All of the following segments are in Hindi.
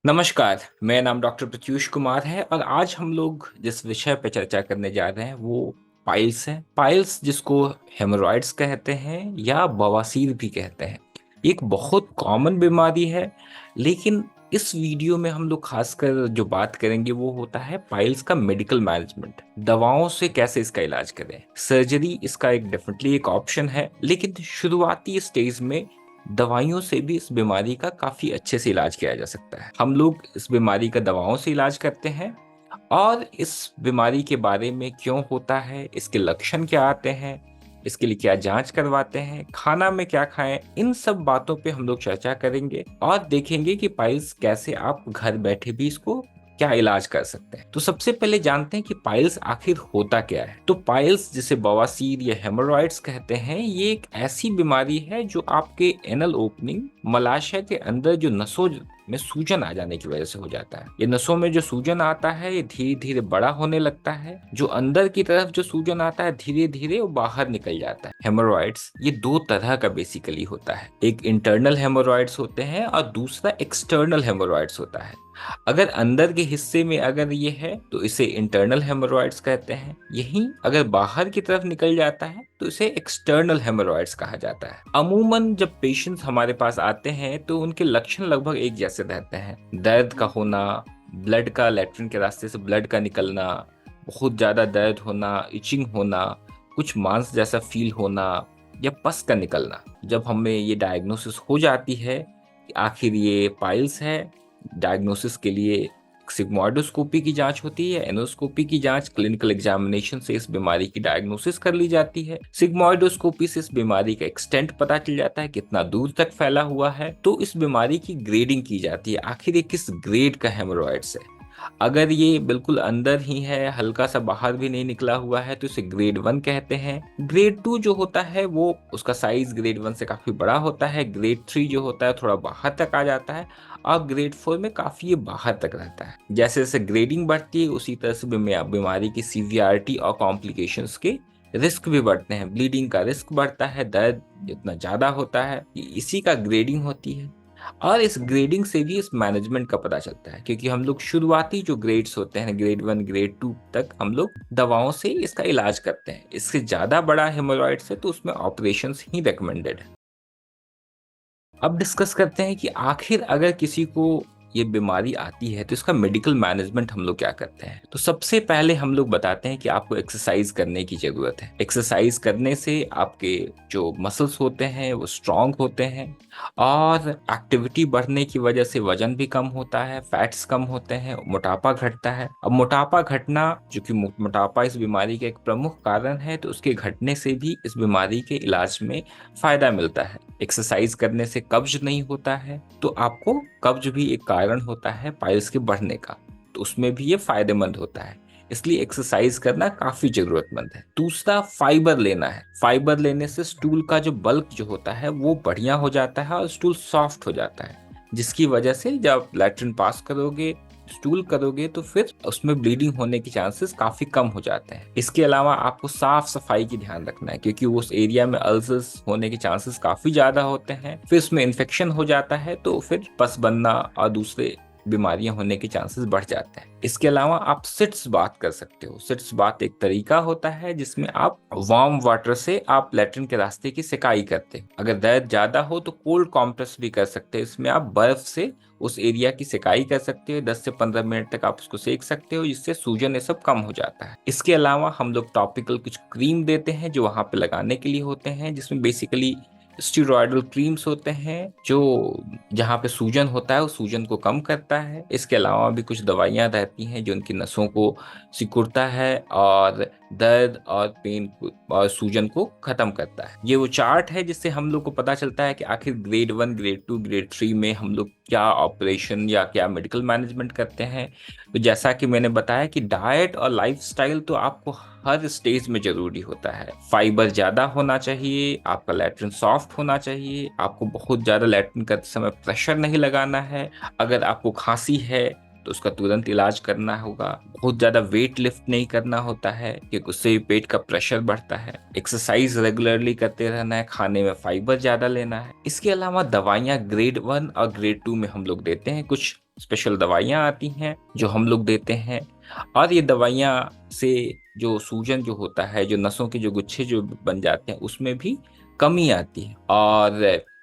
नमस्कार, मेरा नाम डॉक्टर प्रत्यूष कुमार है और आज हम लोग जिस विषय पर चर्चा करने जा रहे हैं वो पाइल्स है। पाइल्स जिसको हेमोरॉइड्स कहते हैं या बवासीर भी कहते हैं, एक बहुत कॉमन बीमारी है। लेकिन इस वीडियो में हम लोग खासकर जो बात करेंगे वो होता है पाइल्स का मेडिकल मैनेजमेंट, दवाओं से कैसे इसका इलाज करें। सर्जरी इसका एक डेफिनेटली एक ऑप्शन है, लेकिन शुरुआती स्टेज में दवाइयों से भी इस बीमारी का काफी अच्छे से इलाज किया जा सकता है। हम लोग इस बीमारी का दवाओं से इलाज करते हैं और इस बीमारी के बारे में क्यों होता है, इसके लक्षण क्या आते हैं, इसके लिए क्या जांच करवाते हैं, खाना में क्या खाएं, इन सब बातों पे हम लोग चर्चा करेंगे और देखेंगे कि पाइल्स कैसे आप घर बैठे भी इसको क्या इलाज कर सकते हैं। तो सबसे पहले जानते हैं कि पाइल्स आखिर होता क्या है। तो पाइल्स जिसे बवासीर या हेमोरॉइड्स कहते हैं, ये एक ऐसी बीमारी है जो आपके एनल ओपनिंग मलाशय के अंदर जो नसों में सूजन आ जाने की वजह से हो जाता है। ये नसों में जो सूजन आता है ये धीरे धीरे बड़ा होने लगता है। जो अंदर की तरफ जो सूजन आता है धीरे धीरे वो बाहर निकल जाता है। हेमोरॉइड्स ये दो तरह का बेसिकली होता है, एक इंटरनल हेमोरॉइड्स होते हैं और दूसरा एक्सटर्नल हेमोरॉइड्स होता है। अगर अंदर के हिस्से में अगर ये है तो इसे इंटरनल हेमोरॉइड्स कहते हैं। यही अगर बाहर की तरफ निकल जाता है तो इसे एक्सटर्नल हेमोरॉइड्स कहा जाता है। अमूमन जब पेशेंट्स हमारे पास आते हैं तो उनके लक्षण लगभग एक जैसे रहते हैं। दर्द का होना, ब्लड का लैट्रिन के रास्ते से ब्लड का निकलना, बहुत ज्यादा दर्द होना, इचिंग होना, कुछ मांस जैसा फील होना या पस का निकलना। जब हमें ये डायग्नोसिस हो जाती है कि आखिर ये पाइल्स है, डायग्नोसिस के लिए सिग्मोइडोस्कोपी की जांच होती है, एनोस्कोपी की जांच, क्लिनिकल एग्जामिनेशन से इस बीमारी की डायग्नोसिस कर ली जाती है। सिग्मोइडोस्कोपी से इस बीमारी का एक्सटेंट पता चल जाता है, कितना दूर तक फैला हुआ है। तो इस बीमारी की ग्रेडिंग की जाती है, आखिर ये किस ग्रेड का हेमोरॉइड्स है। अगर ये बिल्कुल अंदर ही है, हल्का सा बाहर भी नहीं निकला हुआ है, तो इसे ग्रेड 1 कहते हैं। ग्रेड 2 जो होता है वो उसका साइज ग्रेड 1 से काफी बड़ा होता है। ग्रेड 3 जो होता है थोड़ा बाहर तक आ जाता है और ग्रेड 4 में काफी ये बाहर तक रहता है। जैसे जैसे ग्रेडिंग बढ़ती है उसी तरह से बीमारी की सीवियरिटी और कॉम्प्लिकेशंस के रिस्क भी बढ़ते हैं। ब्लीडिंग का रिस्क बढ़ता है, दर्द इतना ज्यादा होता है, इसी का ग्रेडिंग होती है। और इस ग्रेडिंग से भी इस मैनेजमेंट का पता चलता है, क्योंकि हम लोग शुरुआती जो ग्रेड्स होते हैं ग्रेड 1 ग्रेड 2 तक हम लोग दवाओं से इसका इलाज करते हैं। इससे ज्यादा बड़ा हेमोरॉइड्स है तो उसमें ऑपरेशंस ही रेकमेंडेड है। अब डिस्कस करते हैं कि आखिर अगर किसी को ये बीमारी आती है तो इसका मेडिकल मैनेजमेंट हम लोग क्या करते हैं। तो सबसे पहले हम लोग बताते हैं कि आपको एक्सरसाइज करने की जरूरत है। एक्सरसाइज करने से आपके जो मसल्स होते हैं वो स्ट्रांग होते हैं और एक्टिविटी बढ़ने की वजह से वजन भी कम होता है, फैट्स कम होते हैं, मोटापा घटता है। अब मोटापा घटना, जो कि मोटापा इस बीमारी का एक प्रमुख कारण है, तो उसके घटने से भी इस बीमारी के इलाज में फायदा मिलता है। एक्सरसाइज करने से कब्ज नहीं होता है, तो आपको कब्ज भी एक कारण होता है पाइल्स के बढ़ने का, तो उसमें भी ये फायदेमंद होता है। इसलिए एक्सरसाइज करना काफी जरूरतमंद है। दूसरा, फाइबर लेना है। फाइबर लेने से स्टूल का जो बल्क जो होता है वो बढ़िया हो जाता है और स्टूल सॉफ्ट हो जाता है, जिसकी वजह से जब लैट्रिन पास करोगे, स्टूल करोगे, तो फिर उसमें ब्लीडिंग होने के चांसेस काफी कम हो जाते हैं। इसके अलावा आपको साफ सफाई की ध्यान रखना है, क्योंकि उस एरिया में अल्सर्स होने के चांसेस काफी ज्यादा होते हैं। फिर उसमें इन्फेक्शन हो जाता है तो फिर पस बनना और दूसरे बीमारियां होने के चांसेस बढ़ जाते हैं। इसके अलावा आप सिट्स बात कर सकते हो। सिट्स बात एक तरीका होता है जिसमें आप वार्म वाटर से आप लैट्रिन के रास्ते की सिकाई करते हैं। अगर दर्द ज्यादा हो तो कोल्ड कॉम्प्रेस भी कर सकते हैं। इसमें आप बर्फ से उस एरिया की सिकाई कर सकते हो, 10 से 15 मिनट तक आप उसको सेक सकते हो, जिससे सूजन ये सब कम हो जाता है। इसके अलावा हम लोग टॉपिकल कुछ क्रीम देते हैं जो वहां पे लगाने के लिए होते हैं, जिसमें बेसिकली स्टीरॉयडल क्रीम्स होते हैं जो जहाँ पे सूजन होता है उस सूजन को कम करता है। इसके अलावा भी कुछ दवाइयाँ रहती हैं जो उनकी नसों को सिकुड़ता है और दर्द और पेन और सूजन को खत्म करता है। ये वो चार्ट है जिससे हम लोग को पता चलता है कि आखिर ग्रेड 1 ग्रेड 2 ग्रेड 3 में हम लोग क्या ऑपरेशन या क्या मेडिकल मैनेजमेंट करते हैं। तो जैसा कि मैंने बताया कि डाइट और लाइफस्टाइल तो आपको हर स्टेज में जरूरी होता है। फाइबर ज्यादा होना चाहिए, आपका लैट्रिन सॉफ्ट होना चाहिए, आपको बहुत ज्यादा लैट्रिन करते समय प्रेशर नहीं लगाना है। अगर आपको खांसी है तो उसका तुरंत इलाज करना होगा। बहुत ज्यादा वेट लिफ्ट नहीं करना होता है क्योंकि उससे भी पेट का प्रेशर बढ़ता है। एक्सरसाइज रेगुलरली करते रहना है, खाने में फाइबर ज्यादा लेना है। इसके अलावा दवाइयाँ ग्रेड 1 और ग्रेड 2 में हम लोग देते हैं। कुछ स्पेशल दवाइयाँ आती हैं जो हम लोग देते हैं, और ये दवाइयाँ से जो सूजन जो होता है, जो नसों के जो गुच्छे जो बन जाते हैं, उसमें भी कमी आती है, और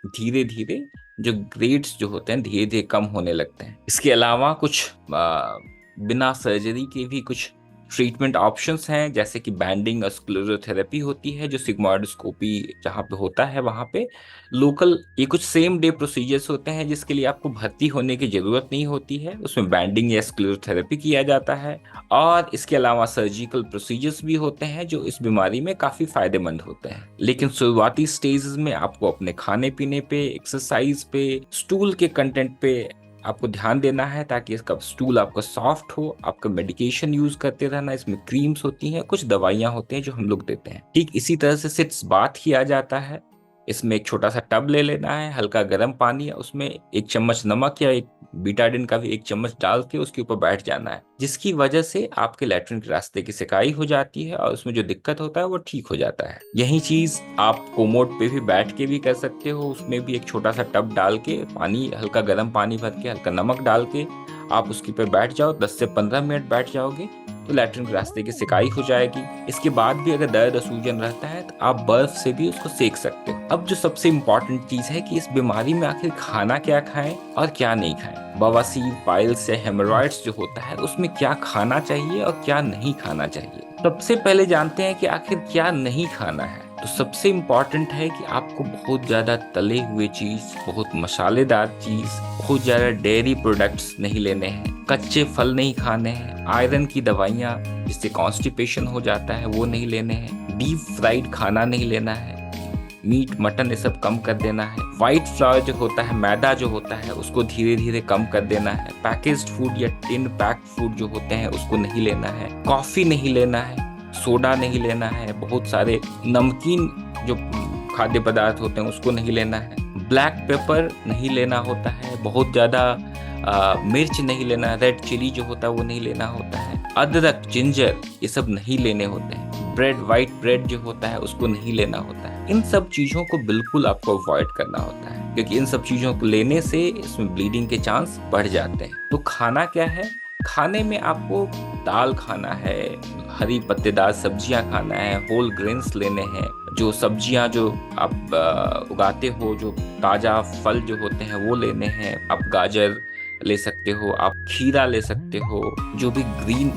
धीरे धीरे जो ग्रेड्स जो होते हैं धीरे धीरे कम होने लगते हैं। इसके अलावा कुछ बिना सर्जरी के भी कुछ ट्रीटमेंट ऑप्शंस हैं, जैसे कि बैंडिंग और स्क्लेरोथेरेपी होती है, जो सिग्मोइडोस्कोपी जहाँ पे होता है वहाँ पे लोकल, ये कुछ सेम डे प्रोसीजर्स होते हैं जिसके लिए आपको भर्ती होने की जरूरत नहीं होती है। उसमें बैंडिंग या स्क्लेरोथेरेपी किया जाता है। और इसके अलावा सर्जिकल प्रोसीजर्स भी होते हैं जो इस बीमारी में काफी फायदेमंद होते हैं। लेकिन शुरुआती स्टेजेस में आपको अपने खाने पीने पे, एक्सरसाइज पे, स्टूल के कंटेंट पे आपको ध्यान देना है, ताकि इसका स्टूल आपका सॉफ्ट हो। आपका मेडिकेशन यूज करते रहना, इसमें क्रीम्स होती हैं, कुछ दवाइयां होती हैं जो हम लोग देते हैं। ठीक इसी तरह से सिट्स बाथ किया जाता है। इसमें एक छोटा सा टब ले लेना है, हल्का गर्म पानी, उसमें 1 चम्मच नमक या एक बीटाडिन का भी 1 चम्मच डाल के उसके ऊपर बैठ जाना है, जिसकी वजह से आपके लैट्रिन के रास्ते की सिकाई हो जाती है और उसमें जो दिक्कत होता है वो ठीक हो जाता है। यही चीज आप कोमोड पे भी बैठ के भी कर सकते हो। उसमें भी एक छोटा सा टब डाल के, पानी, हल्का गर्म पानी भर के, हल्का नमक डाल के आप उसके ऊपर बैठ जाओ। 10 से 15 मिनट बैठ जाओगे तो लैट्रिन के रास्ते की सिकाई हो जाएगी। इसके बाद भी अगर दर्द और सूजन रहता है तो आप बर्फ से भी उसको सेक सकते हो। अब जो सबसे इम्पोर्टेंट चीज है कि इस बीमारी में आखिर खाना क्या खाएं और क्या नहीं खाएं। बवासीर, पाइल्स या हेमोरॉइड्स जो होता है उसमें क्या खाना चाहिए और क्या नहीं खाना चाहिए। सबसे पहले जानते हैं कि आखिर क्या नहीं खाना है। तो सबसे इम्पॉर्टेंट है कि आपको बहुत ज्यादा तले हुए चीज, बहुत मसालेदार चीज, बहुत ज्यादा डेयरी प्रोडक्ट्स नहीं लेने हैं, कच्चे फल नहीं खाने हैं, आयरन की दवाइयाँ जिससे कॉन्स्टिपेशन हो जाता है वो नहीं लेने हैं, डीप फ्राइड खाना नहीं लेना है, मीट, मटन ये सब कम कर देना है, व्हाइट फ्लावर जो होता है, मैदा जो होता है, उसको धीरे धीरे कम कर देना है, पैकेज्ड फूड या टिन पैक फूड जो होते हैं उसको नहीं लेना है, कॉफी नहीं लेना है, सोडा नहीं लेना है, बहुत सारे नमकीन जो खाद्य पदार्थ होते हैं उसको नहीं लेना है, ब्लैक पेपर नहीं लेना होता है, बहुत ज़्यादा मिर्च नहीं लेना, रेड चिली जो होता है वो नहीं लेना होता है, अदरक, जिंजर ये सब नहीं लेने होते हैं, ब्रेड, वाइट ब्रेड जो होता है उसको नहीं लेना होता है। इन सब चीज़ों को बिल्कुल आपको अवॉइड करना होता है, क्योंकि इन सब चीज़ों को लेने से इसमें ब्लीडिंग के चांस बढ़ जाते हैं। तो खाना क्या है? खाने में आपको दाल खाना है, हरी पत्तेदार सब्जियां खाना है, होल ग्रेन्स लेने हैं, जो सब्जियां जो आप उगाते हो, जो ताज़ा फल जो होते हैं वो लेने हैं। आप गाजर ले सकते हो, आप खीरा ले सकते हो, जो भी ग्रीन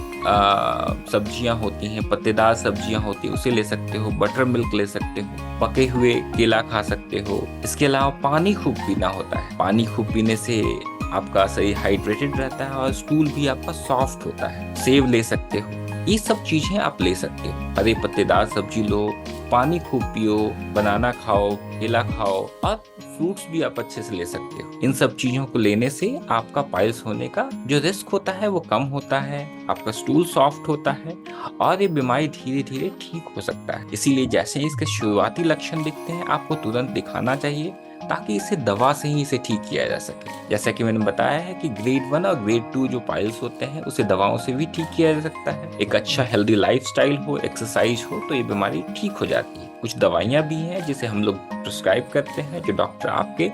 सब्जियां होती हैं, पत्तेदार सब्जियां होती हैं उसे ले सकते हो, बटर मिल्क ले सकते हो, पके हुए केला खा सकते हो। इसके अलावा पानी खूब पीना होता है। पानी खूब पीने से आपका शरीर हाइड्रेटेड रहता है और स्टूल भी आपका सॉफ्ट होता है। सेब ले सकते हो, ये सब चीजें आप ले सकते हो। हरे पत्तेदार सब्जी लो, पानी खूब पियो, बनाना खाओ, केला खाओ, और फ्रूट्स भी आप अच्छे से ले सकते हो। इन सब चीजों को लेने से आपका पाइल्स होने का जो रिस्क होता है वो कम होता है, आपका स्टूल सॉफ्ट होता है और ये बीमारी धीरे धीरे ठीक हो सकता है। इसीलिए जैसे ही इसके शुरुआती लक्षण दिखते हैं आपको तुरंत दिखाना चाहिए, ताकि इसे दवा से ही इसे ठीक किया जा सके। जैसा कि मैंने बताया है कि ग्रेड 1 और ग्रेड 2 जो पाइल्स होते हैं उसे दवाओं से भी ठीक किया जा सकता है। एक अच्छा हेल्दी लाइफस्टाइल हो, एक्सरसाइज हो, तो ये बीमारी ठीक हो जाती है। कुछ दवाइयाँ भी हैं जिसे हम लोग प्रिस्क्राइब करते हैं, जो डॉक्टर आपके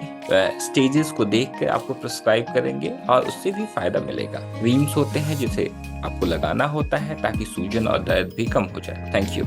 स्टेजेस को देख कर आपको प्रिस्क्राइब करेंगे और उससे भी फायदा मिलेगा। क्रीम्स होते हैं जिसे आपको लगाना होता है ताकि सूजन और दर्द भी कम हो जाए। Thank you.